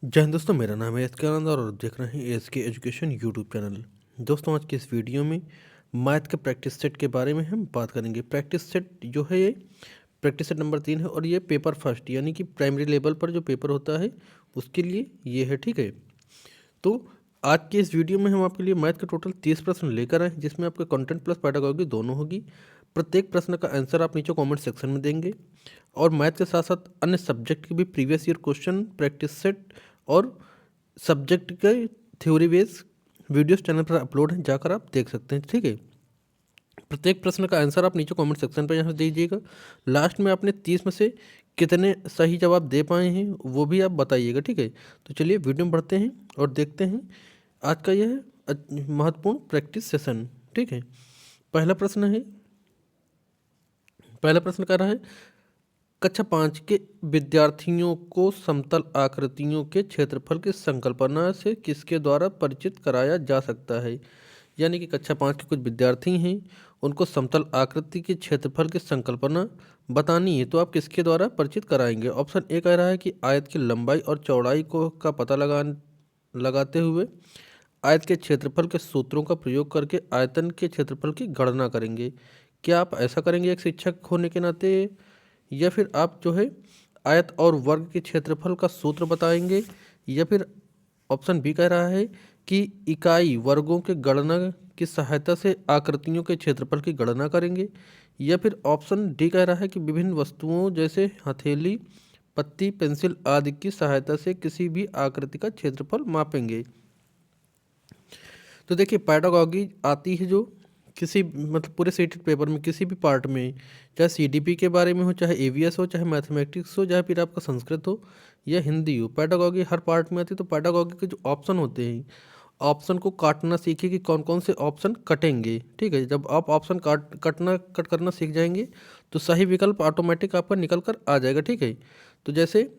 जय हिंद दोस्तों, मेरा नाम है एस के आनंद और आप देख रहे हैं एस के एजुकेशन यूट्यूब चैनल। दोस्तों, आज के इस वीडियो में मैथ के प्रैक्टिस सेट के बारे में हम बात करेंगे। प्रैक्टिस सेट जो है ये प्रैक्टिस सेट नंबर 3 है और ये पेपर फर्स्ट यानी कि प्राइमरी लेवल पर जो पेपर होता है उसके लिए ये है। ठीक है, तो आज के इस वीडियो में हम आपके लिए मैथ के टोटल 30 प्रश्न लेकर आए, जिसमें आपके कंटेंट प्लस पैडागॉजी दोनों होगी। प्रत्येक प्रश्न का आंसर आप नीचे कमेंट सेक्शन में देंगे और मैथ के साथ साथ अन्य सब्जेक्ट के भी previous year question, practice set और सब्जेक्ट के थ्योरी बेस वीडियोस चैनल पर अपलोड हैं, जाकर आप देख सकते हैं। ठीक है, प्रत्येक प्रश्न का आंसर आप नीचे कमेंट सेक्शन पर यहाँ से दीजिएगा। लास्ट में आपने 30 में से कितने सही जवाब दे पाए हैं वो भी आप बताइएगा। ठीक है, तो चलिए वीडियो में बढ़ते हैं और देखते हैं आज का यह महत्वपूर्ण प्रैक्टिस सेशन। ठीक है, पहला प्रश्न है, पहला प्रश्न कर रहा है कक्षा 5 के विद्यार्थियों को समतल आकृतियों के क्षेत्रफल की संकल्पना से किसके द्वारा परिचित कराया जा सकता है। यानी कि कक्षा 5 के कुछ विद्यार्थी हैं, उनको समतल आकृति के क्षेत्रफल की संकल्पना बतानी है, तो आप किसके द्वारा परिचित कराएंगे। ऑप्शन ए कह रहा है कि आयत की लंबाई और चौड़ाई को का पता लगाते हुए आयत के क्षेत्रफल के सूत्रों का प्रयोग करके आयतन के क्षेत्रफल की गणना करेंगे। क्या आप ऐसा करेंगे एक शिक्षक होने के नाते, या फिर आप जो है आयत और वर्ग के क्षेत्रफल का सूत्र बताएंगे, या फिर ऑप्शन बी कह रहा है कि इकाई वर्गों के गणना की सहायता से आकृतियों के क्षेत्रफल की गणना करेंगे, या फिर ऑप्शन डी कह रहा है कि विभिन्न वस्तुओं जैसे हथेली, पत्ती, पेंसिल आदि की सहायता से किसी भी आकृति का क्षेत्रफल मापेंगे। तो देखिए, पैडागॉजी आती है जो किसी मतलब पूरे सीटेड पेपर में किसी भी पार्ट में, चाहे सीडीपी के बारे में हो, चाहे एवीएस हो, चाहे मैथमेटिक्स हो, चाहे फिर आपका संस्कृत हो या हिंदी हो, पैडागॉजी हर पार्ट में आती है। तो पैडागॉजी के जो ऑप्शन होते हैं, ऑप्शन को काटना सीखिए कि कौन कौन से ऑप्शन कटेंगे। ठीक है, जब आप ऑप्शन कट करना सीख जाएंगे तो सही विकल्प ऑटोमेटिक आपका निकल कर आ जाएगा। ठीक है, तो जैसे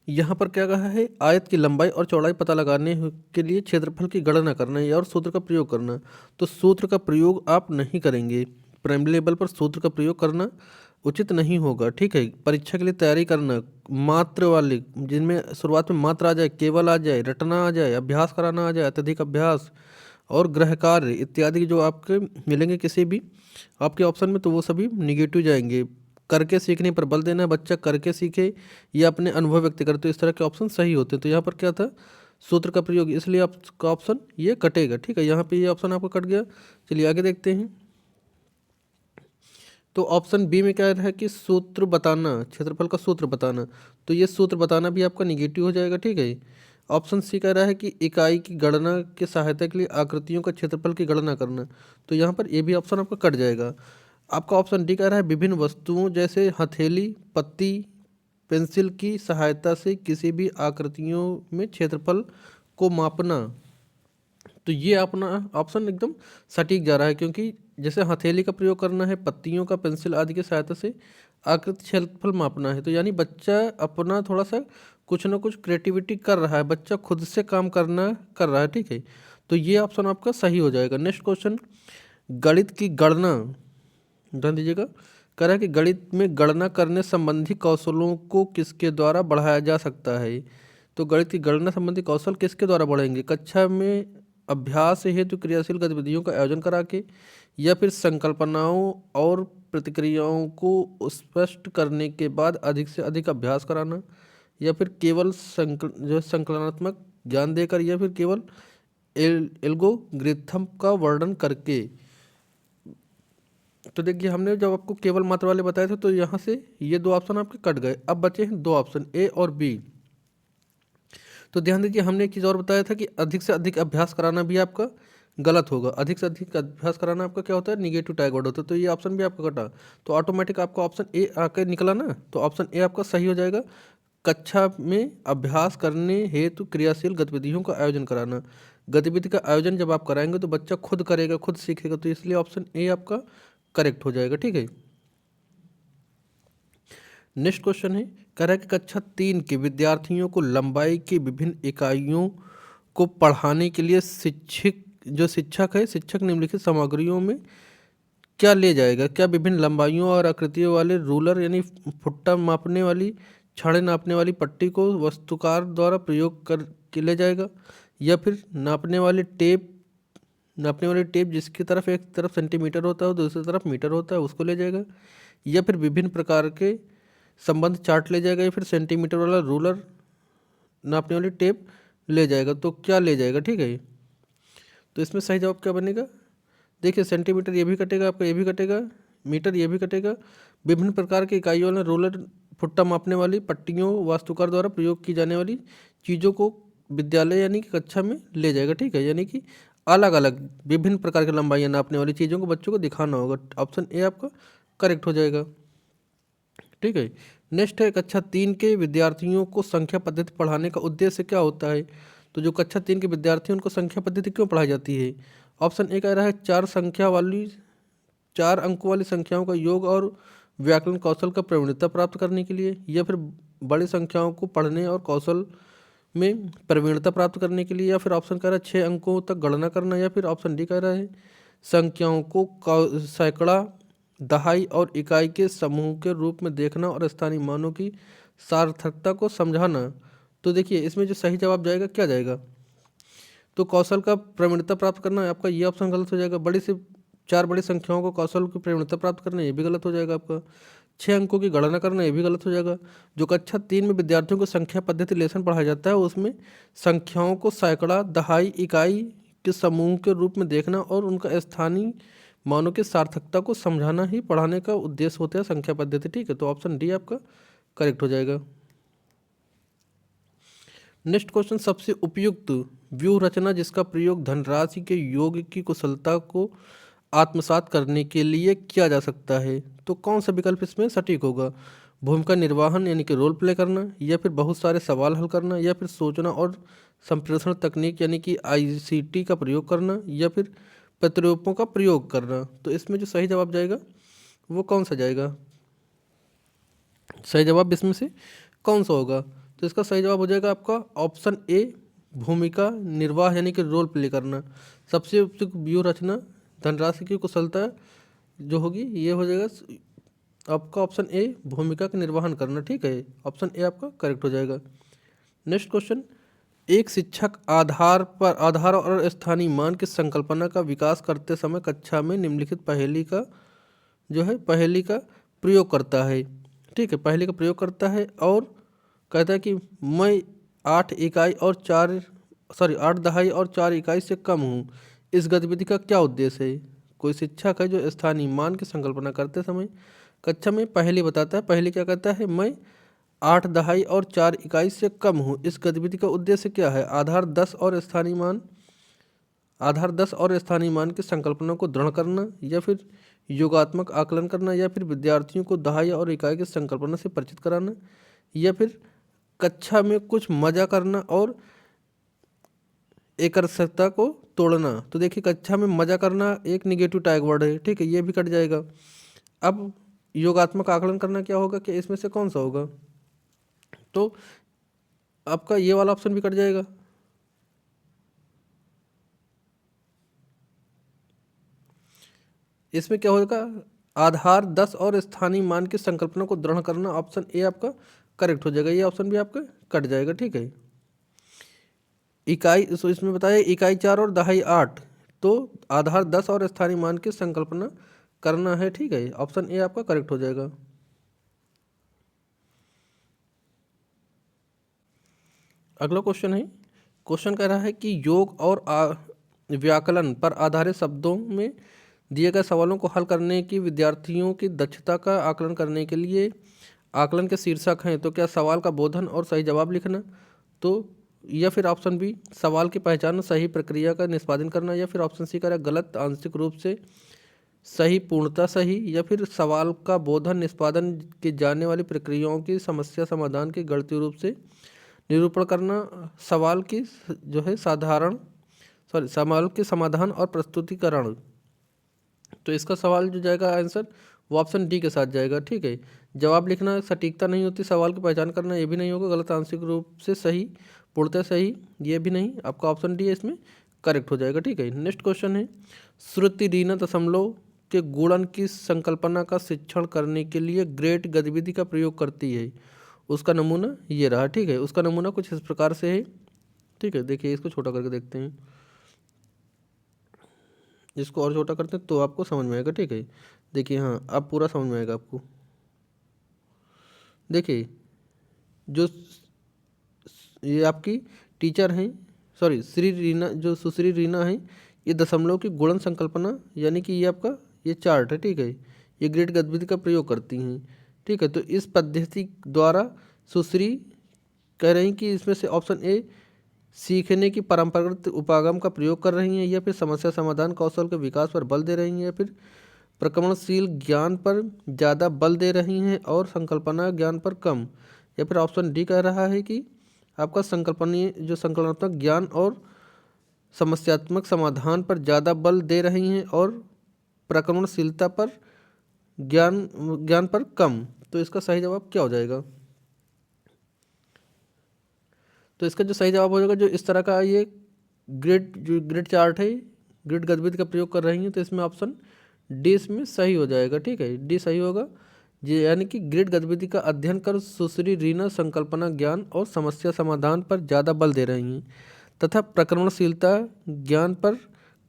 यहाँ पर क्या कहा है, आयत की लंबाई और चौड़ाई पता लगाने के लिए क्षेत्रफल की गणना करना है और सूत्र का प्रयोग करना। तो सूत्र का प्रयोग आप नहीं करेंगे, प्राइमरी लेवल पर सूत्र का प्रयोग करना उचित नहीं होगा। ठीक है, परीक्षा के लिए तैयारी करना मात्र वाले, जिनमें शुरुआत में मात्र आ जाए, केवल आ जाए, रटना आ जाए, अभ्यास कराना आ जाए, अत्यधिक अभ्यास और गृह कार्य इत्यादि जो आपके मिलेंगे किसी भी आपके ऑप्शन में, तो वो सभी निगेटिव जाएंगे। करके सीखने पर बल देना, बच्चा करके सीखे या अपने अनुभव व्यक्त करे, तो इस तरह के ऑप्शन सही होते हैं। तो यहाँ पर क्या था, सूत्र का प्रयोग, इसलिए आपका ऑप्शन ये कटेगा। ठीक है, यहाँ पे ये ऑप्शन आपका कट गया। चलिए आगे देखते हैं। तो ऑप्शन बी में क्या है कि सूत्र बताना, क्षेत्रफल का सूत्र बताना, तो ये सूत्र बताना भी आपका निगेटिव हो जाएगा। ठीक है, ऑप्शन सी कह रहा है कि इकाई की गणना की सहायता के लिए आकृतियों का क्षेत्रफल की गणना करना, तो यहाँ पर ये भी ऑप्शन आपका कट जाएगा। आपका ऑप्शन डी कह रहा है विभिन्न वस्तुओं जैसे हथेली, पत्ती, पेंसिल की सहायता से किसी भी आकृतियों में क्षेत्रफल को मापना, तो ये अपना ऑप्शन एकदम सटीक जा रहा है, क्योंकि जैसे हथेली का प्रयोग करना है, पत्तियों का पेंसिल आदि की सहायता से आकृति क्षेत्रफल मापना है, तो यानी बच्चा अपना थोड़ा सा कुछ ना कुछ क्रिएटिविटी कर रहा है, बच्चा खुद से काम करना कर रहा है। ठीक है, तो ये ऑप्शन आपका सही हो जाएगा। नेक्स्ट क्वेश्चन, गणित की गणना, ध्यान दीजिएगा, कह रहा है कि गणित में गणना करने संबंधी कौशलों को किसके द्वारा बढ़ाया जा सकता है। तो गणित की गणना संबंधी कौशल किसके द्वारा बढ़ेंगे, कक्षा में अभ्यास हेतु क्रियाशील गतिविधियों का आयोजन करा के, या फिर संकल्पनाओं और प्रतिक्रियाओं को स्पष्ट करने के बाद अधिक से अधिक अभ्यास कराना, या फिर केवल जो संकलनात्मक ज्ञान देकर, या फिर केवल एल्गोरिथम का वर्णन करके। तो देखिए, हमने जब आपको केवल मात्रा वाले बताए थे तो यहाँ से ये दो ऑप्शन आपके कट गए, अब बचे हैं दो ऑप्शन ए और बी। तो ध्यान दीजिए, हमने एक चीज़ और बताया था कि अधिक से अधिक अभ्यास कराना भी आपका गलत होगा। अधिक से अधिक अभ्यास कराना आपका क्या होता है, निगेटिव टैग वर्ड होता है, तो ये ऑप्शन भी आपका कटा, तो ऑटोमेटिक आपका ऑप्शन ए आकर निकला ना, तो ऑप्शन ए आपका सही हो जाएगा। कक्षा में अभ्यास करने हेतु क्रियाशील गतिविधियों का आयोजन कराना, गतिविधि का आयोजन जब आप कराएंगे तो बच्चा खुद करेगा, खुद सीखेगा, तो इसलिए ऑप्शन ए आपका करेक्ट हो जाएगा। ठीक है, नेक्स्ट क्वेश्चन है, कह रहा है कि कक्षा 3 के विद्यार्थियों को लंबाई की विभिन्न इकाइयों को पढ़ाने के लिए शिक्षक है, शिक्षक निम्नलिखित सामग्रियों में क्या ले जाएगा। क्या विभिन्न लंबाइयों और आकृतियों वाले रूलर यानी फुट्टा मापने वाली छड़े नापने वाली पट्टी को वस्तुकार द्वारा प्रयोग कर के ले जाएगा, या फिर नापने वाली टेप जिसकी तरफ एक तरफ सेंटीमीटर होता है दूसरी तरफ मीटर होता है उसको ले जाएगा, या फिर विभिन्न प्रकार के संबंध चार्ट ले जाएगा, या फिर सेंटीमीटर वाला रूलर नापने वाली टेप ले जाएगा। तो क्या ले जाएगा, ठीक है। तो इसमें सही जवाब क्या बनेगा, देखिए सेंटीमीटर ये भी कटेगा आपका, ये भी कटेगा, मीटर ये भी कटेगा। विभिन्न प्रकार की इकाइयों वाला रोलर, फुट्टा मापने वाली पट्टियों, वास्तुकार द्वारा प्रयोग की जाने वाली चीज़ों को विद्यालय यानी कि कक्षा में ले जाएगा, ठीक है। यानी कि अलग अलग विभिन्न प्रकार की लंबाइयाँ नापने वाली चीज़ों को बच्चों को दिखाना होगा। ऑप्शन ए आपका करेक्ट हो जाएगा, ठीक है। नेक्स्ट है कक्षा 3 के विद्यार्थियों को संख्या पद्धति पढ़ाने का उद्देश्य क्या होता है। तो जो कक्षा 3 के विद्यार्थी हैं उनको संख्या पद्धति क्यों पढ़ाई जाती है। ऑप्शन ए कह रहा है 4 अंकों वाली संख्याओं का योग और व्याकरण कौशल का प्रवीणता प्राप्त करने के लिए, या फिर बड़ी संख्याओं को पढ़ने और कौशल में प्रवीणता प्राप्त करने के लिए, या फिर ऑप्शन कह रहा है 6 अंकों तक गणना करना, या फिर ऑप्शन डी कह रहा है संख्याओं को सैकड़ा, दहाई और इकाई के समूह के रूप में देखना और स्थानीय मानों की सार्थकता को समझाना। तो देखिए इसमें जो सही जवाब जाएगा क्या जाएगा, तो कौशल का प्रवीणता प्राप्त करना है आपका, ये ऑप्शन गलत हो जाएगा। 4 बड़ी संख्याओं को कौशल की प्रवीणता प्राप्त करना ये भी गलत हो जाएगा आपका। 6 अंकों की गणना करना ये भी गलत हो जाएगा। जो कक्षा 3 में विद्यार्थियों को संख्या पद्धति लेसन पढ़ाया जाता है उसमें संख्याओं को सैकड़ा, दहाई, इकाई के समूह के रूप में देखना और उनका स्थानीय मानों की सार्थकता को समझाना ही पढ़ाने का उद्देश्य होता है संख्या पद्धति, ठीक है। तो ऑप्शन डी आपका करेक्ट हो जाएगा। नेक्स्ट क्वेश्चन, सबसे उपयुक्त व्यूह रचना जिसका प्रयोग धनराशि के योग की कुशलता को आत्मसात करने के लिए किया जा सकता है। तो कौन सा विकल्प इसमें सटीक होगा, भूमिका निर्वाहन यानी कि रोल प्ले करना, या फिर बहुत सारे सवाल हल करना, या फिर सूचना और संप्रेषण तकनीक यानी कि ICT का प्रयोग करना, या फिर प्रतिरूपों का प्रयोग करना। तो इसमें जो सही जवाब जाएगा वो कौन सा जाएगा, सही जवाब इसमें से कौन सा होगा। तो इसका सही जवाब हो जाएगा आपका ऑप्शन ए, भूमिका निर्वाह यानी कि रोल प्ले करना। सबसे उपयुक्त व्यूह रचना धनराशि की कुशलता जो होगी ये हो जाएगा आपका ऑप्शन ए, भूमिका का निर्वहन करना, ठीक है। ऑप्शन ए आपका करेक्ट हो जाएगा। नेक्स्ट क्वेश्चन, एक शिक्षक आधार और स्थानीय मान की संकल्पना का विकास करते समय कक्षा में निम्नलिखित पहेली का प्रयोग करता है, ठीक है। पहेली का प्रयोग करता है और कहता है कि मैं 8 दहाई और 4 इकाई से कम हूँ, इस गतिविधि का क्या उद्देश्य है। कोई शिक्षक है जो स्थानीय मान की संकल्पना करते समय कक्षा में पहेली बताता है। पहेली क्या कहता है, मैं 8 दहाई और 4 इकाई से कम हूँ, इस गतिविधि का उद्देश्य क्या है। आधार 10 और स्थानीय मान की संकल्पना को दृढ़ करना, या फिर योगात्मक आकलन करना, या फिर विद्यार्थियों को दहाई और इकाई की संकल्पना से परिचित कराना, या फिर कक्षा में कुछ मजा करना और एकरसता को तोड़ना। तो देखिए कक्षा में मजा करना एक निगेटिव टैग वर्ड है, ठीक है, ये भी कट जाएगा। अब योगात्मक आकलन करना क्या होगा कि इसमें से कौन सा होगा, तो आपका ये वाला ऑप्शन भी कट जाएगा। इसमें क्या होगा, आधार 10 और स्थानीय मान की संकल्पना को दृढ़ करना, ऑप्शन ए आपका करेक्ट हो जाएगा। ये ऑप्शन भी आपका कट जाएगा, ठीक है। इकाई, सो इसमें बताया इकाई 4 और दहाई 8, तो आधार 10 और स्थानीय मान की संकल्पना करना है, ठीक है। ऑप्शन ए आपका करेक्ट हो जाएगा। अगला क्वेश्चन है, क्वेश्चन कह रहा है कि योग और व्याकरण पर आधारित शब्दों में दिए गए सवालों को हल करने की विद्यार्थियों की दक्षता का आकलन करने के लिए आकलन के शीर्षक हैं। तो क्या सवाल का बोधन और सही जवाब लिखना, तो या फिर ऑप्शन बी सवाल की पहचान सही प्रक्रिया का निष्पादन करना, या फिर ऑप्शन सी करें गलत आंशिक रूप से सही पूर्णतः सही, या फिर सवाल का बोधन निष्पादन की जाने वाली प्रक्रियाओं की समस्या समाधान के गणितीय रूप से निरूपण करना, सवाल की सवाल के समाधान और प्रस्तुतिकरण। तो इसका सवाल जो जाएगा आंसर वो ऑप्शन डी के साथ जाएगा, ठीक है। जवाब लिखना सटीकता नहीं होती, सवाल की पहचान करना ये भी नहीं होगा, गलत आंशिक रूप से सही पूर्णतः सही ये भी नहीं, आपका ऑप्शन डी है इसमें करेक्ट हो जाएगा, ठीक है। नेक्स्ट क्वेश्चन है, श्रुति ऋण दशमलव के गुणन की संकल्पना का शिक्षण करने के लिए ग्रेट गतिविधि का प्रयोग करती है। उसका नमूना ये रहा, ठीक है। उसका नमूना कुछ इस प्रकार से है, ठीक है। देखिए इसको छोटा करके देखते हैं, इसको और छोटा करते हैं तो आपको समझ में आएगा, ठीक है। देखिए हाँ, अब पूरा समझ में आएगा आपको। देखिए जो ये आपकी टीचर हैं, सॉरी श्री रीना, जो सुश्री रीना है, ये दशमलव की गुणन संकल्पना यानी कि ये आपका ये चार्ट है, ठीक है। ये ग्रेड गतिविधि का प्रयोग करती हैं, ठीक है। तो इस पद्धति द्वारा सुश्री कह रही कि इसमें से ऑप्शन ए सीखने की परंपरागत उपागम का प्रयोग कर रही हैं, या फिर समस्या समाधान कौशल के विकास पर बल दे रही हैं, या फिर प्रक्रमणशील ज्ञान पर ज़्यादा बल दे रही हैं और संकल्पना ज्ञान पर कम, या फिर ऑप्शन डी कह रहा है कि आपका संकल्पनीय जो संकल्पनात्मक ज्ञान और समस्यात्मक समाधान पर ज़्यादा बल दे रही हैं और प्रक्रमणशीलता पर ज्ञान पर कम। तो इसका सही जवाब क्या हो जाएगा? तो इसका जो सही जवाब हो जाएगा, जो इस तरह का ये ग्रिड चार्ट है, ग्रिड गतिविधि का प्रयोग कर रही हैं, तो इसमें ऑप्शन डी इसमें सही हो जाएगा, ठीक है। डी सही होगा जी, यानी कि ग्रिड गतिविधि का अध्ययन कर सुश्री रीना संकल्पना ज्ञान और समस्या समाधान पर ज़्यादा बल दे रही हैं तथा प्रक्रमणशीलता ज्ञान पर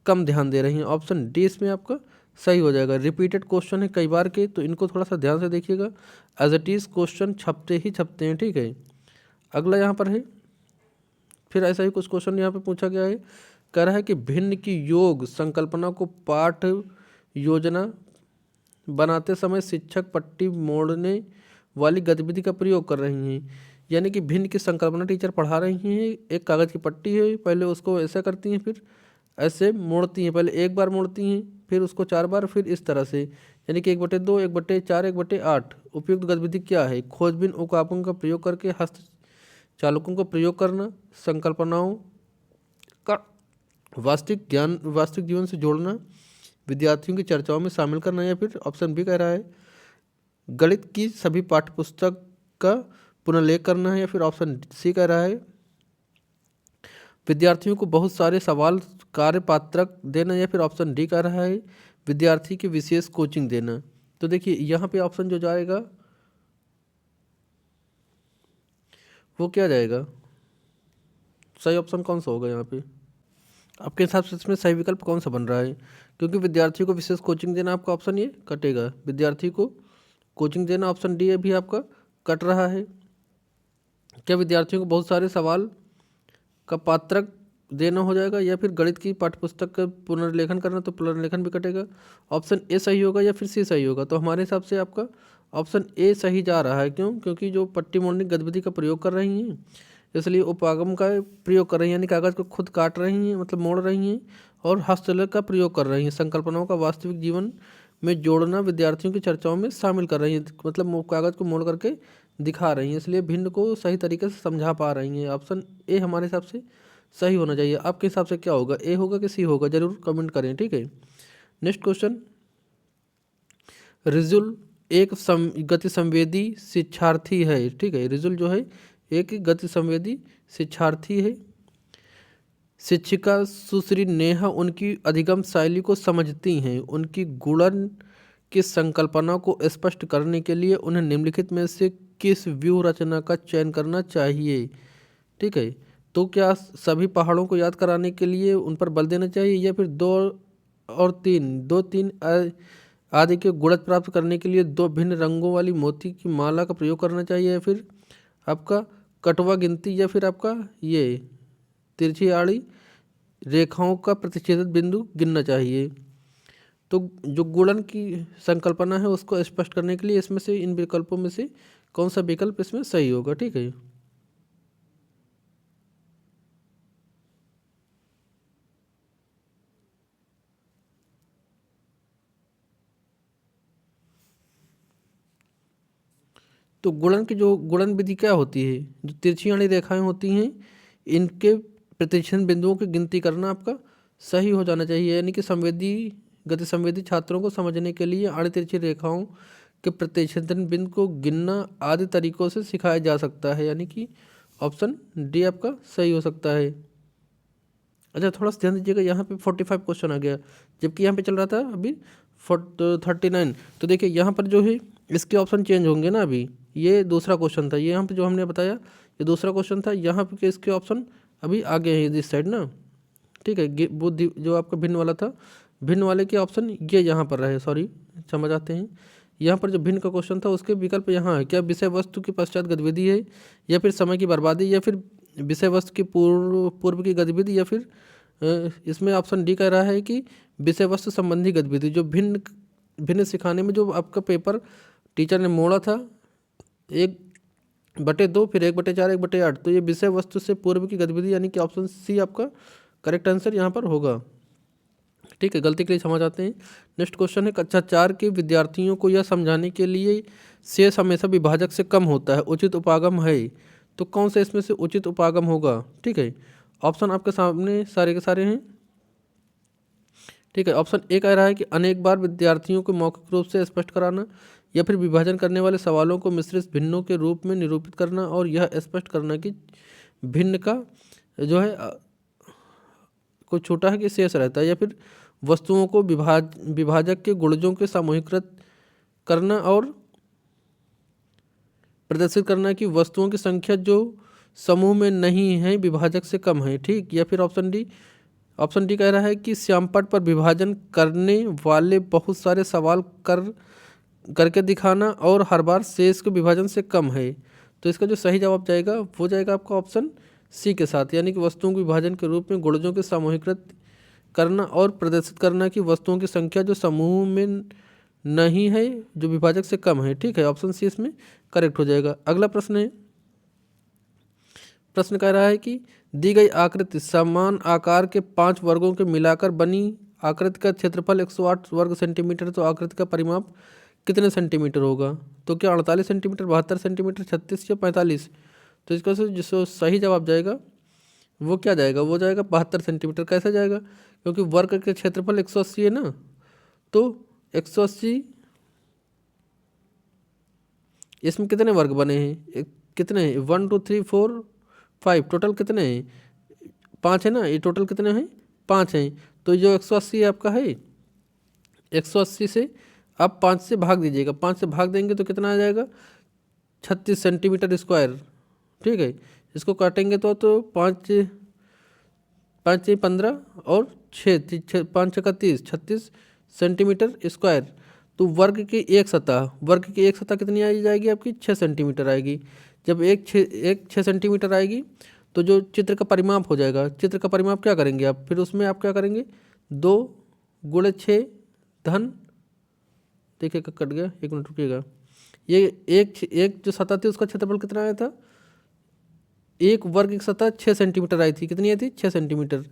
कम ध्यान दे रही हैं। ऑप्शन डी इसमें आपका सही हो जाएगा। रिपीटेड क्वेश्चन है कई बार के, तो इनको थोड़ा सा ध्यान से देखिएगा। एज इट इज़ क्वेश्चन छपते ही छपते हैं, ठीक है। अगला यहाँ पर है, फिर ऐसा ही कुछ क्वेश्चन यहाँ पे पूछा गया है। कह रहा है कि भिन्न की योग संकल्पना को पाठ योजना बनाते समय शिक्षक पट्टी मोड़ने वाली गतिविधि का प्रयोग कर रही हैं। यानी कि भिन्न की संकल्पना टीचर पढ़ा रही हैं, एक कागज़ की पट्टी है, पहले उसको ऐसा करती हैं, फिर ऐसे मोड़ती हैं, पहले एक बार मोड़ती हैं, फिर उसको 4 बार, फिर इस तरह से, यानी कि 1/2, 1/4, 1/8। उपयुक्त गतिविधि क्या है? खोजबीन उकापों का प्रयोग करके हस्त चालकों का प्रयोग करना, संकल्पनाओं का वास्तविक जीवन से जोड़ना, विद्यार्थियों की चर्चाओं में शामिल करना, या फिर ऑप्शन बी कह रहा है गणित की सभी पाठ्यपुस्तक का पुनर्लेख करना है, या फिर ऑप्शन सी कह रहा है विद्यार्थियों को बहुत सारे सवाल कार्यपात्रक देना, या फिर ऑप्शन डी कह रहा है विद्यार्थी की विशेष कोचिंग देना। तो देखिए यहाँ पे ऑप्शन जो जाएगा वो क्या जाएगा? सही ऑप्शन कौन सा होगा यहाँ पे आपके हिसाब से? इसमें सही विकल्प कौन सा बन रहा है? क्योंकि विद्यार्थियों को विशेष कोचिंग देना, आपका ऑप्शन ये कटेगा। विद्यार्थी को कोचिंग देना ऑप्शन डी भी आपका कट रहा है। क्या विद्यार्थियों को बहुत सारे सवाल का पात्रक देना हो जाएगा, या फिर गणित की पाठ्यपुस्तक का पुनर्लेखन करना, तो पुनर्लेखन भी कटेगा। ऑप्शन ए सही होगा या फिर सी सही होगा? तो हमारे हिसाब से आपका ऑप्शन ए सही जा रहा है। क्यों? क्योंकि जो पट्टी मोड़ने की गतिविधि का प्रयोग कर रही हैं, इसलिए उपागम का प्रयोग कर रही हैं, यानी कागज़ को खुद काट रही हैं, मतलब मोड़ रही हैं, और हस्तलेख का प्रयोग कर रही हैं। संकल्पनाओं का वास्तविक जीवन में जोड़ना, विद्यार्थियों की चर्चाओं में शामिल कर रही हैं, मतलब कागज़ को मोड़ करके दिखा रही हैं, इसलिए भिन्न को सही तरीके से समझा पा रही हैं। ऑप्शन ए हमारे हिसाब से सही होना चाहिए। आपके हिसाब से क्या होगा? ए होगा कि सी होगा? जरूर कमेंट करें, ठीक है। नेक्स्ट क्वेश्चन, रिजुल एक गति संवेदी शिक्षार्थी है, ठीक है। रिजुल जो है एक गति संवेदी शिक्षार्थी है। शिक्षिका सुश्री नेहा उनकी अधिगम शैली को समझती हैं। उनकी गुणन की संकल्पना को स्पष्ट करने के लिए उन्हें निम्नलिखित में से किस व्यूह रचना का चयन करना चाहिए, ठीक है। तो क्या सभी पहाड़ों को याद कराने के लिए उन पर बल देना चाहिए, या फिर 2 और 3 आदि के गुणज प्राप्त करने के लिए 2 भिन्न रंगों वाली मोती की माला का प्रयोग करना चाहिए, या फिर आपका कटवा गिनती, या फिर आपका ये तिरछी आड़ी रेखाओं का प्रतिच्छेदक बिंदु गिनना चाहिए। तो जो गुणन की संकल्पना है उसको स्पष्ट करने के लिए इसमें से इन विकल्पों में से कौन सा विकल्प इसमें सही होगा, ठीक है। तो गुणन की जो गुणन विधि क्या होती है? जो तिरछी आड़ी रेखाएं होती हैं, इनके प्रतिच्छेदन बिंदुओं की गिनती करना आपका सही हो जाना चाहिए। यानी कि गति संवेदी छात्रों को समझने के लिए आड़ी तिरछी रेखाओं के प्रतिच्छेदन बिंदु को गिनना आदि तरीकों से सिखाया जा सकता है। यानी कि ऑप्शन डी आपका सही हो सकता है। अच्छा, थोड़ा सा ध्यान दीजिएगा, यहाँ पे 45 क्वेश्चन आ गया, जबकि यहाँ पे चल रहा था अभी 39। तो देखिए यहाँ पर जो है इसके ऑप्शन चेंज होंगे ना। अभी ये दूसरा क्वेश्चन था, ये यहाँ पे जो हमने बताया ये दूसरा क्वेश्चन था। यहाँ पे इसके ऑप्शन अभी आगे हैं इस साइड ना, ठीक है। वो जो आपका भिन्न वाला था, भिन्न वाले के ऑप्शन ये यहाँ पर रहे, सॉरी समझ आते हैं। यहाँ पर जो भिन्न का क्वेश्चन था उसके विकल्प यहाँ है, क्या विषय वस्तु के पश्चात गतिविधि है, या फिर समय की बर्बादी, या फिर विषय वस्तु की पूर्व की गतिविधि, या फिर इसमें ऑप्शन डी कह रहा है कि विषय वस्तु संबंधी गतिविधि। जो भिन्न सिखाने में जो आपका पेपर टीचर ने मोड़ा था 1/2 फिर 1/4 1/8, तो ये विषय वस्तु से पूर्व की गतिविधि, यानी कि ऑप्शन सी आपका करेक्ट आंसर यहाँ पर होगा, ठीक है। गलती के लिए क्षमा चाहते हैं। नेक्स्ट क्वेश्चन है, कक्षा 4 के विद्यार्थियों को यह समझाने के लिए शेष हमेशा विभाजक से कम होता है, उचित उपागम है, तो कौन सा इसमें से उचित उपागम होगा, ठीक है। ऑप्शन आपके सामने सारे के सारे हैं, ठीक है। ऑप्शन ए कह रहा है कि अनेक बार विद्यार्थियों को मौखिक रूप से स्पष्ट कराना, या फिर विभाजन करने वाले सवालों को मिश्रित भिन्नों के रूप में निरूपित करना, और यह स्पष्ट करना कि भिन्न का जो है कोई छोटा है कि शेष रहता है, या फिर वस्तुओं को विभाजक के गुणजों के सामूहिकृत करना और प्रदर्शित करना कि वस्तुओं की संख्या जो समूह में नहीं है विभाजक से कम है, ठीक। या फिर ऑप्शन डी कह रहा है कि श्यामपट्ट पर विभाजन करने वाले बहुत सारे सवाल करके दिखाना और हर बार शेष के विभाजन से कम है, तो इसका जो सही जवाब जाएगा वो जाएगा आपका ऑप्शन सी के साथ, यानी कि वस्तुओं के विभाजन के रूप में गुणजों के सामूहिकृत करना और प्रदर्शित करना कि वस्तुओं की संख्या जो समूह में नहीं है जो विभाजक से कम है, ठीक है। ऑप्शन सी इसमें करेक्ट हो जाएगा। अगला प्रश्न है, प्रश्न कह रहा है कि दी गई आकृति समान आकार के 5 वर्गों के मिलाकर बनी आकृति का क्षेत्रफल 108 वर्ग सेंटीमीटर, तो आकृति का परिमाप कितने सेंटीमीटर होगा, तो क्या 48 सेंटीमीटर, 72 सेंटीमीटर, 36 या 45, तो इसका जो सही जवाब जाएगा वो क्या जाएगा, वो जाएगा 72 सेंटीमीटर। कैसे जाएगा, क्योंकि वर्ग के क्षेत्रफल 180 है ना, तो 180 इसमें कितने वर्ग बने हैं, कितने हैं 1 2 3 4 5, टोटल कितने हैं 5 है ना, ये टोटल कितने हैं 5 हैं, तो जो 180 आपका है 180 से आप 5 से भाग दीजिएगा, 5 से भाग देंगे तो कितना आ जाएगा 36 सेंटीमीटर स्क्वायर, ठीक है। इसको काटेंगे तो 5 5 15 और 6 5 6 30 36 सेंटीमीटर स्क्वायर, तो वर्ग की एक सतह कितनी आ जाएगी आपकी 6 सेंटीमीटर आएगी। जब एक 6 सेंटीमीटर आएगी तो जो चित्र का परिमाप हो जाएगा, चित्र का परिमाप क्या करेंगे आप, फिर उसमें आप क्या करेंगे 2 × 6 धन, देखिए कट गया, 1 मिनट रुकिएगा, ये एक जो सतह थी उसका क्षेत्रफल कितना आया था, एक वर्ग की सतह 6 सेंटीमीटर आई थी, कितनी आई थी 6 सेंटीमीटर,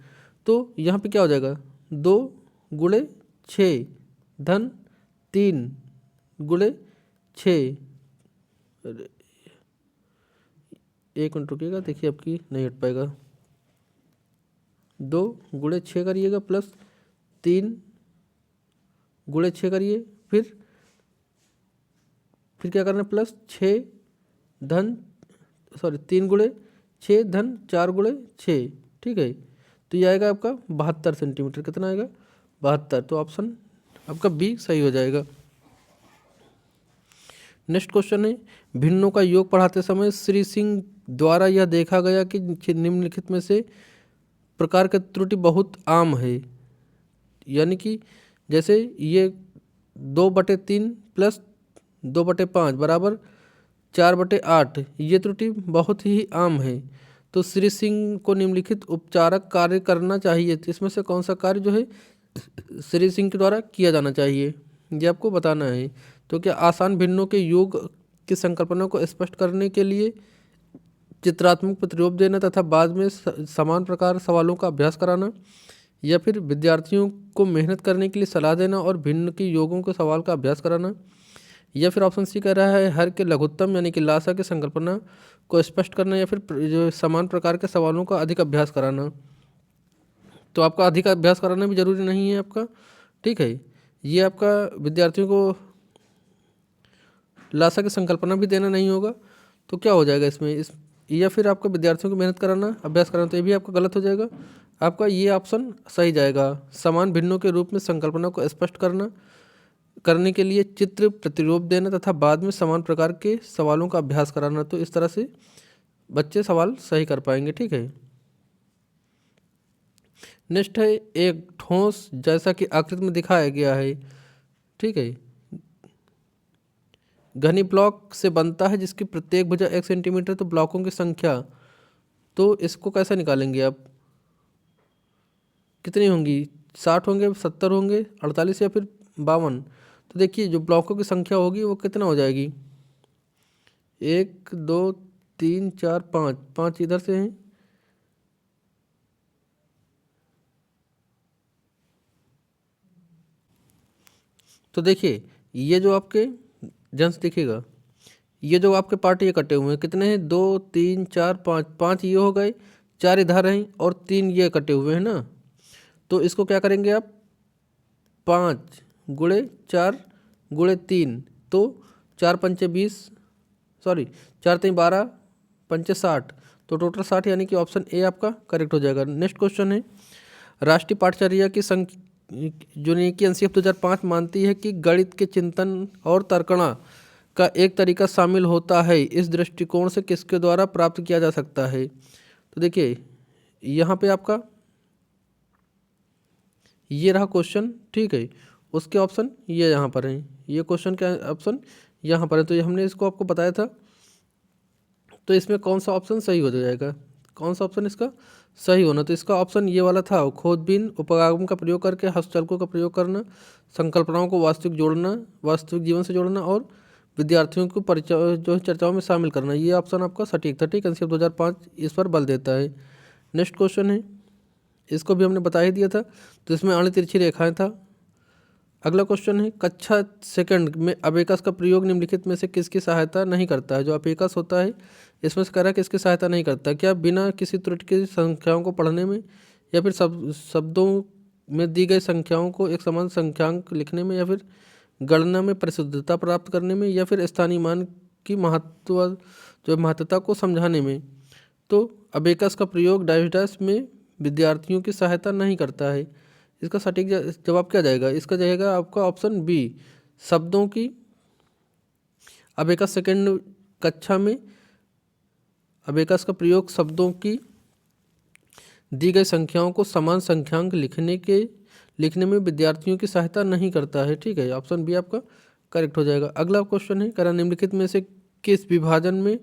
तो यहाँ पे क्या हो जाएगा 2 × 6 धन 3 × 6, 1 मिनट रुकिएगा, देखिए आपकी नहीं हट पाएगा, 2 × 6 करिएगा प्लस 3 × 6 करिए, फिर क्या करना है प्लस 6 धन 3 × 6 धन 4 × 6, ठीक है। तो ये आएगा आपका 72 सेंटीमीटर, कितना आएगा 72, तो ऑप्शन आपका बी सही हो जाएगा। नेक्स्ट क्वेश्चन है, भिन्नों का योग पढ़ाते समय श्री सिंह द्वारा यह देखा गया कि निम्नलिखित में से प्रकार की त्रुटि बहुत आम है, यानी कि जैसे ये 2/3 प्लस 2/5 बराबर 4/8, ये त्रुटि बहुत ही आम है, तो श्री सिंह को निम्नलिखित उपचारक कार्य करना चाहिए, तो इसमें से कौन सा कार्य जो है श्री सिंह के द्वारा किया जाना चाहिए, ये आपको बताना है। तो क्या आसान भिन्नों के योग की संकल्पना को स्पष्ट करने के लिए चित्रात्मक प्रतिरूप देना तथा बाद में समान प्रकार सवालों का अभ्यास कराना, या फिर विद्यार्थियों को मेहनत करने के लिए सलाह देना और भिन्न के योगों के सवाल का अभ्यास कराना, या फिर ऑप्शन सी कह रहा है हर के लघुत्तम यानी कि लासा की संकल्पना को स्पष्ट करना, या फिर जो समान प्रकार के सवालों का अधिक अभ्यास कराना। तो आपका अधिक अभ्यास कराना भी जरूरी नहीं है आपका, ठीक है। ये आपका विद्यार्थियों को लासा की संकल्पना भी देना नहीं होगा, तो क्या हो जाएगा इसमें या फिर आपका विद्यार्थियों को मेहनत कराना अभ्यास कराना, तो ये भी आपका गलत हो जाएगा। आपका ये ऑप्शन सही जाएगा, समान भिन्नों के रूप में संकल्पना को स्पष्ट करना, करने के लिए चित्र प्रतिरूप देना तथा बाद में समान प्रकार के सवालों का अभ्यास कराना। तो इस तरह से बच्चे सवाल सही कर पाएंगे। ठीक है। नेक्स्ट है एक ठोस जैसा कि आकृति में दिखाया गया है। ठीक है। घनी ब्लॉक से बनता है जिसकी प्रत्येक भुजा 1 सेंटीमीटर। तो ब्लॉकों की संख्या, तो इसको कैसे निकालेंगे आप, कितनी होंगी, 60 होंगे, 70 होंगे, 48 या फिर 52। तो देखिए जो ब्लॉकों की संख्या होगी वो कितना हो जाएगी, 1 2 3 4 5, 5 इधर से हैं। तो देखिए ये जो आपके जंस दिखेगा, ये जो आपके पार्ट ये कटे हुए हैं कितने हैं, 2 3 4 5, 5 ये हो गए, 4 इधर हैं और 3 ये कटे हुए हैं ना। तो इसको क्या करेंगे आप, 5 गुणे 4 गुणे 3, तो 4 पंचे 20, सॉरी 4 3 12, पंचे 60, तो टोटल 60, यानी कि ऑप्शन ए आपका करेक्ट हो जाएगा। नेक्स्ट क्वेश्चन है, राष्ट्रीय पाठचर्या की जो नीति एनसीएफ 2005 मानती है कि गणित के चिंतन और तर्कणा का एक तरीका शामिल होता है, इस दृष्टिकोण से किसके द्वारा प्राप्त किया जा सकता है। तो देखिए यहाँ पे आपका ये रहा क्वेश्चन। ठीक है। उसके ऑप्शन ये यहाँ पर हैं, ये क्वेश्चन का ऑप्शन यहाँ पर है। तो ये हमने इसको आपको बताया था। तो इसमें कौन सा ऑप्शन सही हो जाएगा, कौन सा ऑप्शन इसका सही होना, तो इसका ऑप्शन ये वाला था, खोजबीन उपगम का प्रयोग करके हस्तचलकों का प्रयोग करना, संकल्पनाओं को वास्तविक जीवन से जोड़ना और विद्यार्थियों को परिचय जो चर्चाओं में शामिल करना। ये ऑप्शन आपका सटीक था। ठीक है। एनसीएफ 2005 इस पर बल देता है। नेक्स्ट क्वेश्चन है, इसको भी हमने बता ही दिया था, तो इसमें आड़ी तिरछी रेखाएं था। अगला क्वेश्चन है, कक्षा सेकंड में अबेकस का प्रयोग निम्नलिखित में से किसकी सहायता नहीं करता है। जो अबेकस होता है इसमें से कह रहा है किसकी सहायता नहीं करता, क्या बिना किसी त्रुटि की संख्याओं को पढ़ने में, या फिर शब्दों में दी गई संख्याओं को एक समान संख्यांक लिखने में, या फिर गणना में परिशुद्धता प्राप्त करने में, या फिर स्थानीय मान की महत्वता को समझाने में। तो अबेकस का प्रयोग डैश में विद्यार्थियों की सहायता नहीं करता है। इसका सटीक जवाब क्या जाएगा, इसका जाएगा आपका ऑप्शन बी, शब्दों की अबेकस सेकंड कक्षा में अबेकस का प्रयोग शब्दों की दी गई संख्याओं को समान संख्यांक लिखने में विद्यार्थियों की सहायता नहीं करता है। ठीक है। ऑप्शन बी आपका करेक्ट हो जाएगा। अगला क्वेश्चन है, करा निम्नलिखित में से किस विभाजन में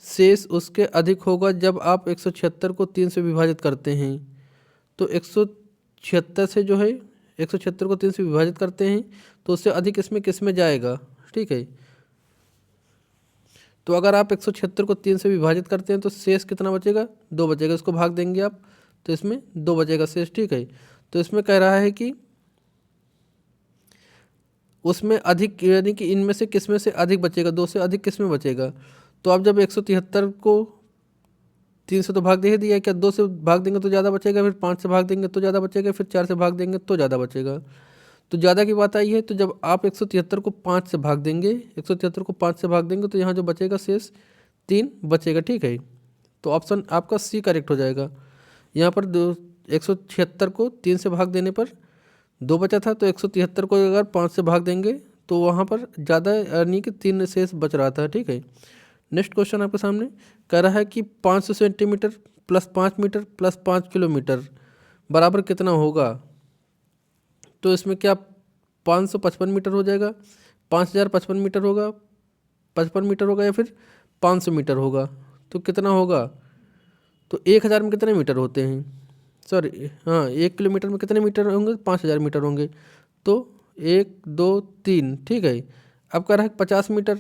शेष उसके अधिक होगा जब आप 176 को 3 से विभाजित करते हैं। तो 176 से जो है 176 को 3 से विभाजित करते हैं तो उससे अधिक इसमें किस में जाएगा। ठीक है। तो अगर आप 176 को 3 से विभाजित करते हैं तो शेष कितना बचेगा, 2 बचेगा। इसको भाग देंगे आप तो इसमें 2 बचेगा शेष। ठीक है। तो इसमें कह रहा है कि उसमें अधिक, यानी कि इनमें से किस में से अधिक बचेगा, 2 से अधिक किस में बचेगा। तो आप जब 173 को 3 से तो भाग दे ही दिया, क्या 2 से भाग देंगे तो ज़्यादा बचेगा, फिर 5 से भाग देंगे तो ज़्यादा बचेगा, फिर 4 से भाग देंगे तो ज़्यादा बचेगा। तो ज़्यादा की बात आई है, तो जब आप 173 को 5 से भाग देंगे, 173 को 5 से भाग देंगे तो यहाँ जो बचेगा शेष 3 बचेगा। ठीक है। तो ऑप्शन आपका सी करेक्ट हो जाएगा। यहाँ पर 176 को 3 से भाग देने पर 2 बचा था, तो 173 को अगर 5 से भाग देंगे तो वहाँ पर ज़्यादा, यानी कि 3 शेष बच रहा था। ठीक है। नेक्स्ट क्वेश्चन आपके सामने कह रहा है कि 500 centimetre plus 5 metre plus 5 kilometre बराबर कितना होगा। तो इसमें क्या 555 मीटर हो जाएगा, 5055 मीटर होगा, 55 मीटर होगा, या फिर 500 मीटर होगा। तो कितना होगा, तो 1000 में कितने मीटर होते हैं, सॉरी हाँ 1 किलोमीटर में कितने मीटर होंगे, 5000 मीटर होंगे। तो 1 2 3। ठीक है। अब कह रहा है 50 मीटर,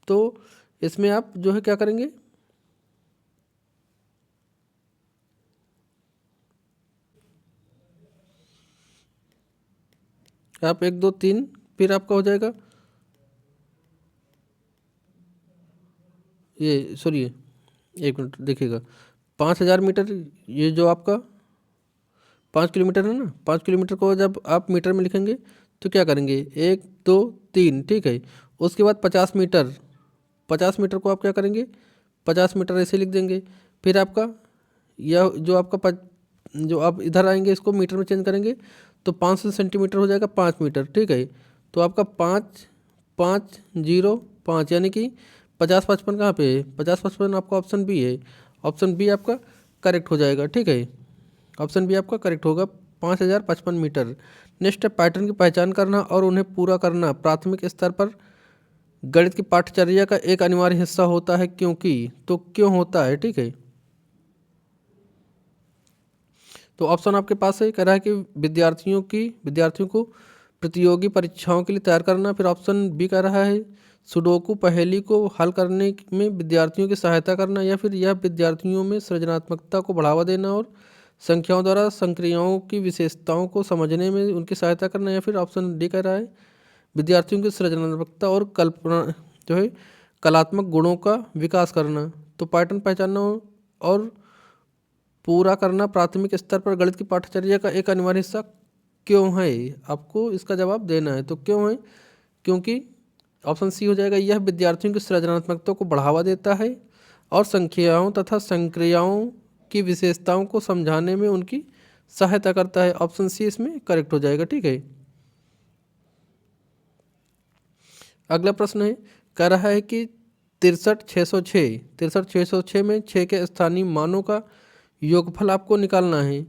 तो इसमें आप जो है क्या करेंगे, आप 1 2 3, फिर आपका हो जाएगा ये, सॉरी 1 मिनट देखिएगा, 5000 मीटर, ये जो आपका 5 किलोमीटर है ना, 5 किलोमीटर को जब आप मीटर में लिखेंगे तो क्या करेंगे, 1 2 3। ठीक है। उसके बाद 50 मीटर, 50 मीटर को आप क्या करेंगे, 50 मीटर ऐसे लिख देंगे। फिर आपका यह जो आपका जो आप इधर आएंगे इसको मीटर में चेंज करेंगे तो 500 सेंटीमीटर हो जाएगा 5 मीटर, ठीक है। तो आपका 5 5 0 5 यानी कि 50 55 कहाँ पे है, 50 55 आपका ऑप्शन बी है। ऑप्शन बी आपका करेक्ट हो जाएगा, ठीक है। ऑप्शन बी आपका करेक्ट होगा, 5055 मीटर। नेक्स्ट है पैटर्न की पहचान करना और उन्हें पूरा करना प्राथमिक स्तर पर गणित की पाठ्यचर्या का एक अनिवार्य हिस्सा होता है, क्योंकि तो क्यों होता है, ठीक है। तो ऑप्शन आपके पास है, कह रहा है कि विद्यार्थियों को प्रतियोगी परीक्षाओं के लिए तैयार करना। फिर ऑप्शन बी कह रहा है सुडोकू पहेली को हल करने में विद्यार्थियों की सहायता करना, या फिर यह विद्यार्थियों में सृजनात्मकता को बढ़ावा देना और संख्याओं द्वारा संक्रियाओं की विशेषताओं को समझने में उनकी सहायता करना, या फिर ऑप्शन डी कह रहा है विद्यार्थियों की सृजनात्मकता और कल्पना जो है कलात्मक गुणों का विकास करना। तो पैटर्न पहचानना और पूरा करना प्राथमिक स्तर पर गणित की पाठ्यचर्या का एक अनिवार्य हिस्सा क्यों है, आपको इसका जवाब देना है। तो क्यों है, क्योंकि ऑप्शन सी हो जाएगा, यह विद्यार्थियों की सृजनात्मकता को बढ़ावा देता है और संख्याओं तथा संक्रियाओं की विशेषताओं को समझाने में उनकी सहायता करता है। ऑप्शन सी इसमें करेक्ट हो जाएगा, ठीक है। अगला प्रश्न है, कह रहा है कि 63 606 में 6 के स्थानीय मानों का योगफल आपको निकालना है।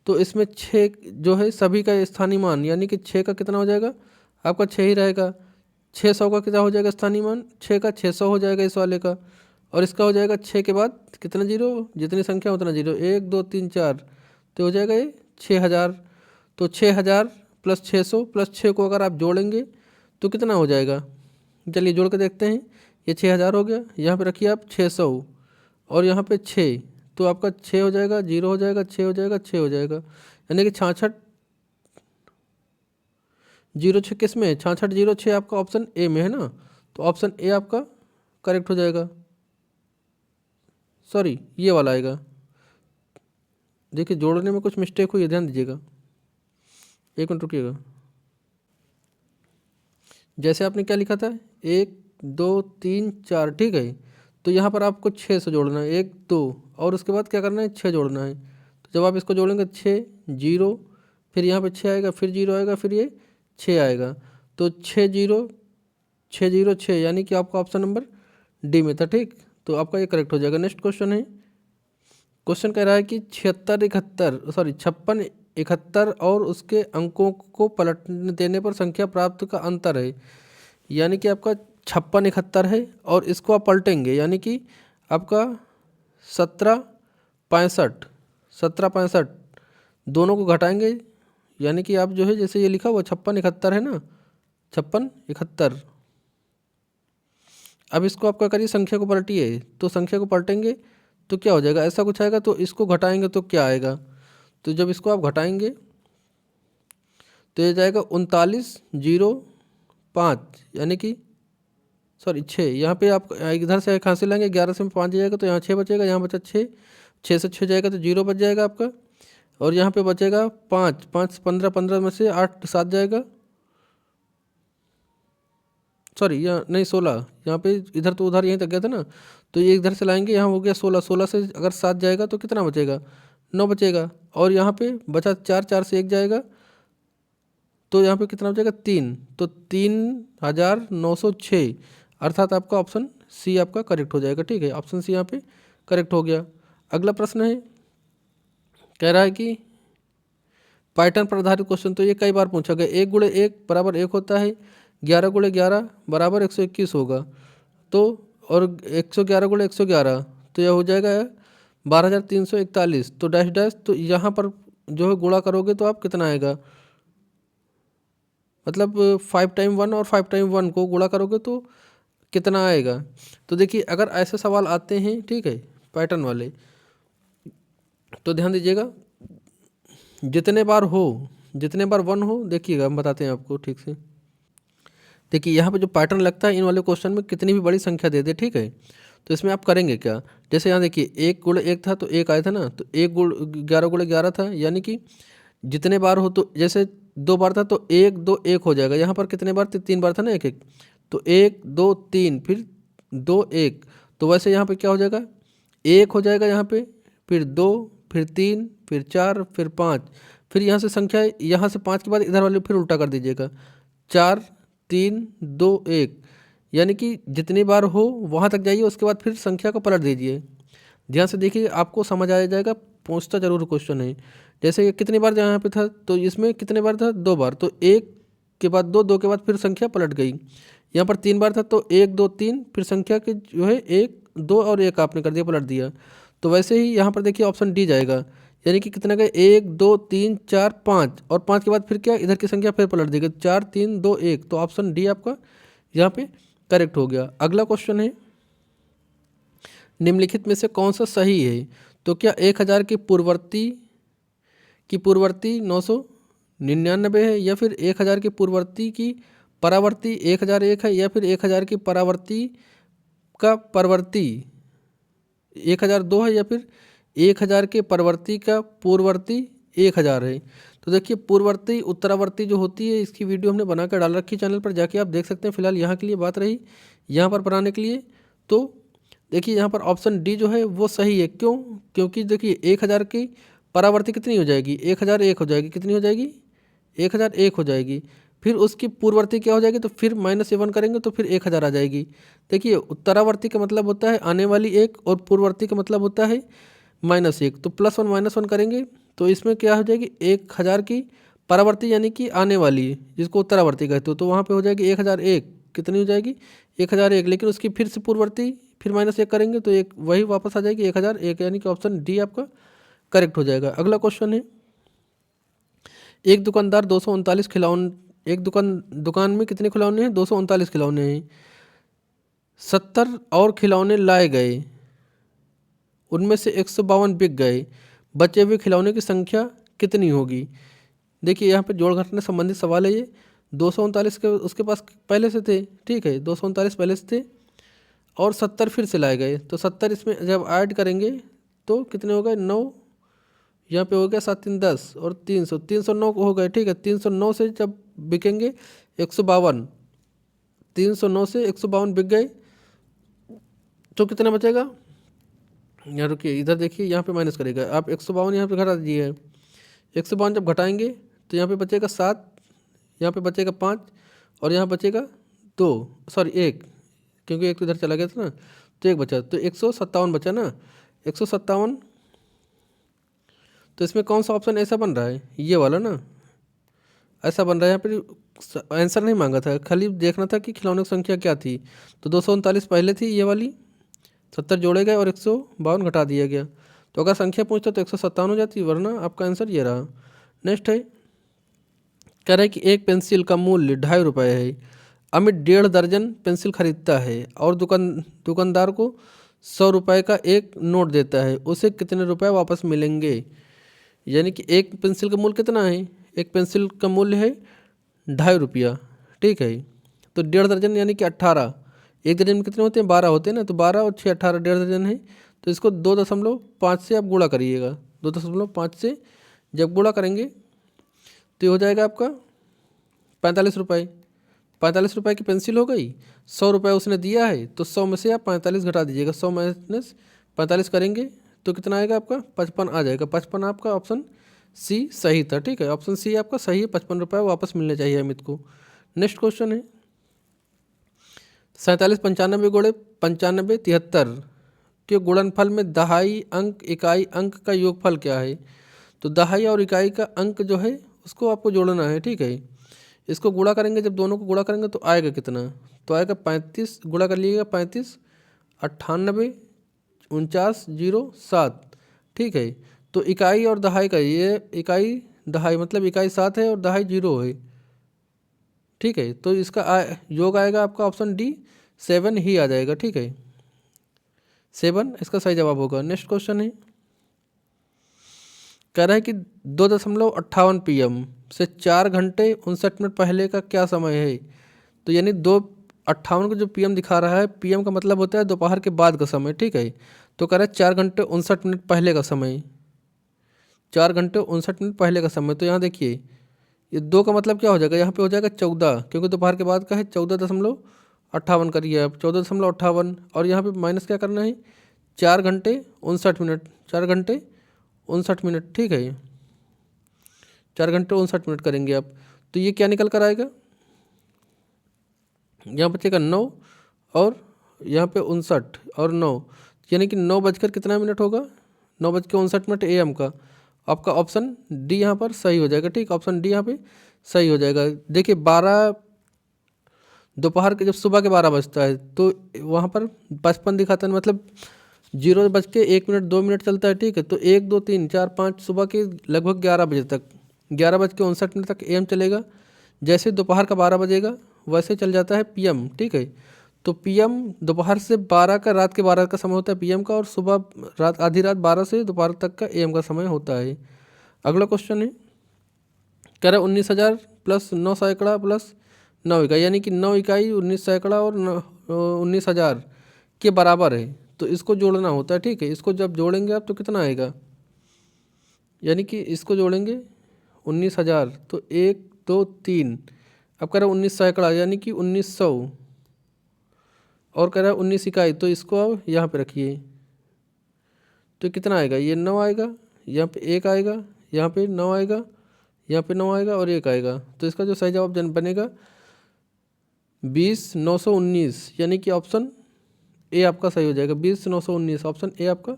तो इसमें 6 जो है सभी का स्थानीय मान, यानी कि 6 का कितना हो जाएगा, आपका 6 ही रहेगा। 600 का कितना हो जाएगा स्थानीय मान, 6 का 600 हो जाएगा इस वाले का। और इसका हो जाएगा 6 के बाद कितना जीरो, जितनी संख्या उतना जीरो, 1 2 3 4, तो हो जाएगा ये 6000। तो 6000 प्लस 600 प्लस 6 को अगर आप जोड़ेंगे तो कितना हो जाएगा, चलिए जोड़ के देखते हैं। ये 6000 हो गया, यहाँ पे रखिए आप 600 और यहाँ पे 6, तो आपका 6 हो जाएगा, 0 हो जाएगा, 6 हो जाएगा, 6 हो जाएगा, यानी कि 66 06 किस में है, 66 06 आपका ऑप्शन ए में है ना। तो ऑप्शन ए आपका करेक्ट हो जाएगा, सॉरी ये वाला आएगा। देखिए जोड़ने में कुछ मिस्टेक हुई है, ध्यान दीजिएगा, एक मिनट रुकिएगा। जैसे आपने क्या लिखा था 1 2 3 4, ठीक है। तो यहाँ पर आपको 6 से जोड़ना है, 1 2 और उसके बाद क्या करना है 6 जोड़ना है। तो जब आप इसको जोड़ेंगे 6 0, फिर यहाँ पे 6 आएगा, फिर 0 आएगा, फिर ये 6 आएगा। तो 6 0 6 0 6, यानी कि आपका ऑप्शन नंबर डी में था, ठीक। तो आपका ये करेक्ट हो जाएगा। नेक्स्ट क्वेश्चन है, क्वेश्चन कह रहा है कि 56 71 और उसके अंकों को पलट देने पर संख्या प्राप्त का अंतर है। यानी कि आपका 56 71 है और इसको आप पलटेंगे, यानी कि आपका 17 65 दोनों को घटाएंगे, यानी कि आप जो है जैसे ये लिखा हुआ 56 71 है ना, 56 71। अब इसको आपका करिए संख्या को पलटिए, तो संख्या को पलटेंगे तो क्या हो जाएगा, ऐसा कुछ आएगा। तो इसको घटाएंगे तो क्या आएगा, तो जब इसको आप घटाएंगे तो ये जाएगा 3905, यानी कि सॉरी 6। यहाँ पे आप इधर से कहाँ से लेंगे, 11 से 5 जाएगा तो यहाँ 6 बचेगा, यहाँ बचा 6, 6 से 6 जाएगा तो 0 बच जाएगा आपका। और यहाँ पे बचेगा 5 5 15 15 में से 8 7 जाएगा, सॉरी यहाँ नहीं 16, यहाँ पे इधर तो उधर यहीं तक गया था ना, तो ये इधर से लाएंगे, यहाँ हो गया 16, 16 से अगर 7 जाएगा तो कितना बचेगा, 9 बचेगा। और यहाँ पे बचा 4, 4 से 1 जाएगा, तो यहाँ पे कितना बचेगा 3, तो 3906, अर्थात आपका ऑप्शन सी आपका करेक्ट हो जाएगा, ठीक है। ऑप्शन सी यहाँ पे करेक्ट हो गया। अगला प्रश्न है, कह रहा है कि पैटर्न पर आधारित क्वेश्चन, तो ये कई बार पूछा गया, 1 गुणे 1 बराबर 1 होता है, 11 गुणे 11 बराबर 121 होगा। तो और 111 गुणे 111 तो यह हो जाएगा 12341, तो डैश डैश, तो यहाँ पर जो है गुणा करोगे तो आप कितना आएगा, मतलब 5 टाइम 1 और 5 टाइम 1 को गुणा करोगे तो कितना आएगा। तो देखिए अगर ऐसे सवाल आते हैं, ठीक है, पैटर्न वाले, तो ध्यान दीजिएगा, जितने बार 1 हो, देखिएगा हम बताते हैं आपको ठीक से। देखिए यहाँ पे जो पैटर्न लगता है इन वाले क्वेश्चन में कितनी भी बड़ी संख्या दे दे, ठीक है। तो इसमें आप करेंगे क्या, जैसे यहाँ देखिए 1 गुणे 1 था तो 1 आया था ना, तो 11 गुणे 11 था, यानी कि जितने बार हो, तो जैसे 2 बार था तो 1 2 1 हो जाएगा। यहाँ पर कितने बार थे, 3 बार था ना, 1 1, तो 1 2 3 फिर 2 1, तो वैसे यहाँ पे क्या हो जाएगा 1 हो जाएगा यहाँ पे, फिर 2 फिर 3 फिर 4, फिर 5, फिर यहाँ से संख्या, यहाँ से 5 के बाद इधर वाले फिर उल्टा कर दीजिएगा, 4 3 2 1, यानी कि जितनी बार हो वहाँ तक जाइए, उसके बाद फिर संख्या को पलट दीजिए। ध्यान से देखिए, आपको समझ आ जाएगा, पूछता जरूर क्वेश्चन है। जैसे ये कितनी बार यहाँ पे था, तो इसमें कितने बार था, 2 बार, तो 1 के बाद 2, 2 के बाद फिर संख्या पलट गई। यहाँ पर 3 बार था, तो 1 2 3, फिर संख्या के जो है 1 2 और 1 आपने कर दिया, पलट दिया। तो वैसे ही यहाँ पर देखिए ऑप्शन डी जाएगा, यानी कि कितना गए, 1 2 3 4 5, और 5 के बाद फिर क्या, इधर की संख्या फिर पलट देगा, 4 3 2 1, तो ऑप्शन डी आपका यहाँ पे करेक्ट हो गया। अगला क्वेश्चन है, निम्नलिखित में से कौन सा सही है? तो क्या 1000 की पूर्ववर्ती 999 है, या फिर 1000 की पूर्ववर्ती की परावर्ती 1001 है, या फिर 1000 की परावर्ती का परवर्ती 1002 है, या फिर 1000 के परवर्ती का पूर्ववर्ती 1000 है? तो देखिए, पूर्ववर्ती उत्तरावर्ती जो होती है, इसकी वीडियो हमने बनाकर डाल रखी चैनल पर, जाके आप देख सकते हैं। फिलहाल यहाँ के लिए बात रही यहाँ पर बनाने के लिए, तो देखिए यहाँ पर ऑप्शन डी जो है वो सही है। क्यों? क्योंकि देखिए 1000 की परावर्ती कितनी हो जाएगी, 1001 हो जाएगी, कितनी हो जाएगी, 1001 हो जाएगी। फिर उसकी पूर्ववर्ती क्या हो जाएगी, तो फिर -1 करेंगे तो फिर 1000 आ जाएगी। देखिए, उत्तरावर्ती का मतलब होता है आने वाली 1, और पूर्ववर्ती का मतलब होता है -1, तो +1 -1 करेंगे तो इसमें क्या हो जाएगी, 1000 की परावर्ती यानी कि आने वाली, जिसको उत्तरावर्ती कहते हो, तो वहाँ पे हो जाएगी 1001, कितनी हो जाएगी, 1001। लेकिन उसकी फिर से पूर्ववर्ती फिर -1 करेंगे तो एक वही वापस आ जाएगी 1001, यानी कि ऑप्शन डी आपका करेक्ट हो जाएगा। अगला क्वेश्चन है, एक दुकानदार 239 खिलौने, एक दुकान में कितने खिलौने हैं, 239 खिलौने हैं, 70 और खिलौने लाए गए, उनमें से 152 बिक गए, बचे हुए खिलौने की संख्या कितनी होगी? देखिए यहाँ पे जोड़ घटाने संबंधित सवाल है ये। 239 के उसके पास पहले से थे, ठीक है, 239 पहले से थे, और 70 फिर से लाए गए, तो 70 इसमें जब ऐड करेंगे तो कितने हो गए, 9, यहाँ पे हो गया 7 3 10, और 300, 309 हो गए, ठीक है। 309 से जब बिकेंगे 152, 309 से 152 बिक गए, तो कितना बचेगा, यहाँ रुकिए, इधर देखिए, यहाँ पे माइनस करेगा आप, 152 यहाँ पे घटा दीजिए, 152 जब घटाएंगे तो यहाँ पे बचेगा 7, यहाँ पे बचेगा 5, और यहाँ बचेगा 2, सॉरी 1, क्योंकि 1 तो इधर चला गया था ना, तो 1 बचा, तो 157 बचा ना, 157। तो इसमें कौन सा ऑप्शन ऐसा बन रहा है, ये वाला ना, ऐसा बन रहा है। यहाँ पे आंसर नहीं मांगा था, खाली देखना था कि खिलौने की संख्या क्या थी। तो 239 पहले थी ये वाली, 70 जोड़े गए और 152 घटा दिया गया, तो अगर संख्या पूछता तो 157 हो जाती, वरना आपका आंसर ये रहा। नेक्स्ट है, कह रहा है कि एक पेंसिल का मूल्य 2.5 रुपये है, अमित 1.5 दर्जन पेंसिल खरीदता है और दुकानदार को 100 रुपये का एक नोट देता है, उसे कितने रुपए वापस मिलेंगे? यानी कि एक पेंसिल का मूल्य कितना है, एक पेंसिल का मूल्य है 2.5 रुपया, ठीक है। तो 1.5 दर्जन यानी कि 18, एक दर्जन में कितने होते हैं, 12 होते हैं ना, तो 12 और 6 18, 1.5 दर्जन है। तो इसको 2.5 से आप गुणा करिएगा, 2.5 से जब गुणा करेंगे तो ये हो जाएगा आपका 45 रुपये। 45 रुपये की पेंसिल हो गई, 100 रुपये उसने दिया है, तो 100 में से आप 45 घटा दीजिएगा, 100 माइनस 45 करेंगे तो कितना आएगा आपका, 55 आ जाएगा। 55 आपका ऑप्शन सी सही था, ठीक है, ऑप्शन सी आपका सही है, 55 रुपये वापस मिलने चाहिए अमित को। नेक्स्ट क्वेश्चन है, 47 95 गुणे 95 73 के गुणनफल में दहाई अंक इकाई अंक का योगफल क्या है? तो दहाई और इकाई का अंक जो है उसको आपको जोड़ना है, ठीक है। इसको गुणा करेंगे, जब दोनों को गुणा करेंगे तो आएगा कितना, तो आएगा 35, गुणा कर लीजिएगा 35 98 49 0 7, ठीक है। तो इकाई और दहाई का, ये इकाई दहाई मतलब इकाई 7 है और दहाई 0 है, ठीक है। तो इसका योग आएगा आपका ऑप्शन डी 7 ही आ जाएगा, ठीक है, 7 इसका सही जवाब होगा। नेक्स्ट क्वेश्चन है, कह रहा है कि 2:58 PM से 4 घंटे 59 मिनट पहले का क्या समय है? तो यानी 2:58 को जो PM दिखा रहा है, PM का मतलब होता है दोपहर के बाद का समय, ठीक है। तो कह रहा है 4 घंटे 59 मिनट पहले का समय, 4 घंटे 59 मिनट पहले का समय। तो यहाँ देखिए, ये 2 का मतलब क्या हो जाएगा, यहाँ पे हो जाएगा 14, क्योंकि दोपहर के बाद का है, 14.58 करिए आप, 14.58, और यहाँ पे माइनस क्या करना है, 4 घंटे 59 मिनट, 4 घंटे 59 मिनट, ठीक है। 4 घंटे 59 मिनट करेंगे आप, तो ये क्या निकल कर आएगा, यहाँ बचेगा 9 और यहाँ पे 59 और 9, यानी कि 9 बजकर कितना मिनट होगा, 9:59 AM का। आपका ऑप्शन डी यहाँ पर सही हो जाएगा, ठीक। ऑप्शन डी यहाँ पे सही हो जाएगा। देखिए 12 दोपहर के, जब सुबह के 12 बजता है तो वहाँ पर 55 दिखाता है, मतलब 0:01 2 मिनट चलता है, ठीक है। तो 1 2 3 4 5 सुबह के लगभग 11 बजे तक, 11:59 तक AM चलेगा। जैसे दोपहर का 12 बजेगा वैसे चल जाता है PM, ठीक है। तो PM दोपहर से 12 का, रात के 12 का समय होता है PM का, और सुबह रात आधी रात 12 से दोपहर तक का AM का समय होता है। अगला क्वेश्चन है, कह रहा है 19,000 प्लस 9 सैकड़ा प्लस 9 इकाई, यानी कि 9 इकाई 19 सैकड़ा और 19,000 के बराबर है। तो इसको जोड़ना होता है, ठीक है। इसको जब जोड़ेंगे आप तो कितना आएगा, यानी कि इसको जोड़ेंगे 19,000 तो 1 2 3, अब कह रहा है 19 सैकड़ा यानी कि 1900, और कह रहा है 19 इकाई, तो इसको अब यहाँ पे रखिए तो कितना आएगा, ये 9 आएगा, यहाँ पे 1 आएगा, यहाँ पे 9 आएगा, यहाँ पे 9 आएगा और 1 आएगा। तो इसका जो सही जवाब बनेगा 20,919, यानी कि ऑप्शन ए आपका सही हो जाएगा। 20,919 ऑप्शन ए आपका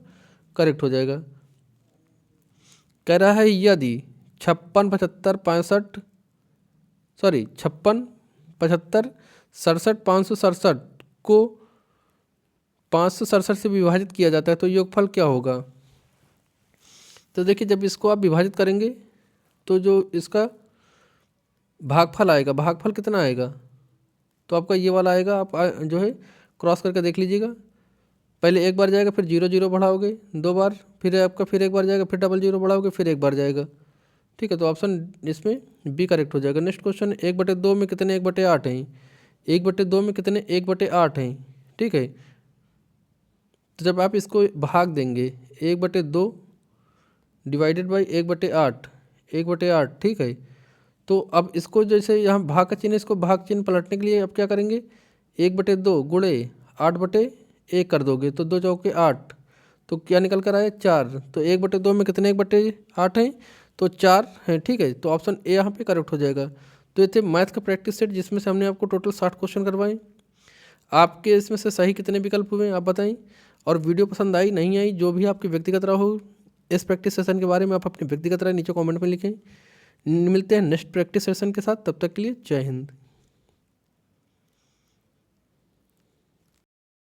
करेक्ट हो जाएगा। कह रहा है यदि 56 75 65 56 75 67 567 को 567 से विभाजित किया जाता है तो योगफल क्या होगा। तो देखिए जब इसको आप विभाजित करेंगे तो जो इसका भागफल आएगा, भागफल कितना आएगा, तो आपका ये वाला आएगा। आप जो है क्रॉस करके देख लीजिएगा, पहले एक बार जाएगा, फिर 0 0 बढ़ाओगे 2 बार, फिर आपका फिर एक बार जाएगा, फिर डबल 0 बढ़ाओगे, फिर एक बार जाएगा, ठीक है। तो ऑप्शन इसमें बी करेक्ट हो जाएगा। नेक्स्ट क्वेश्चन, 1/2 में कितने 1/8 हैं, 1/2 में कितने 1/8 हैं, ठीक है। तो जब आप इसको भाग देंगे 1/2 डिवाइडेड बाई 1/8, 1/8, ठीक है। तो अब इसको जैसे यहाँ भाग का चिन्ह, इसको भाग चिन्ह पलटने के लिए अब क्या करेंगे, 1/2 गुणे 8/1 कर दोगे तो 2 चौके 8, तो क्या निकल कर आया 4। तो 1/2 में कितने 1/8 हैं, तो 4 हैं, ठीक है। तो ऑप्शन ए यहाँ पे करेक्ट हो जाएगा। तो ये थे मैथ का प्रैक्टिस सेट जिसमें से हमने आपको टोटल 60 क्वेश्चन करवाए। आपके इसमें से सही कितने विकल्प हुए आप बताएं, और वीडियो पसंद आई नहीं आई, जो भी आपकी व्यक्तिगत राय हो इस प्रैक्टिस सेशन के बारे में आप अपनी व्यक्तिगत राय नीचे कमेंट में लिखें। मिलते हैं नेक्स्ट प्रैक्टिस सेशन के साथ, तब तक के लिए जय हिंद।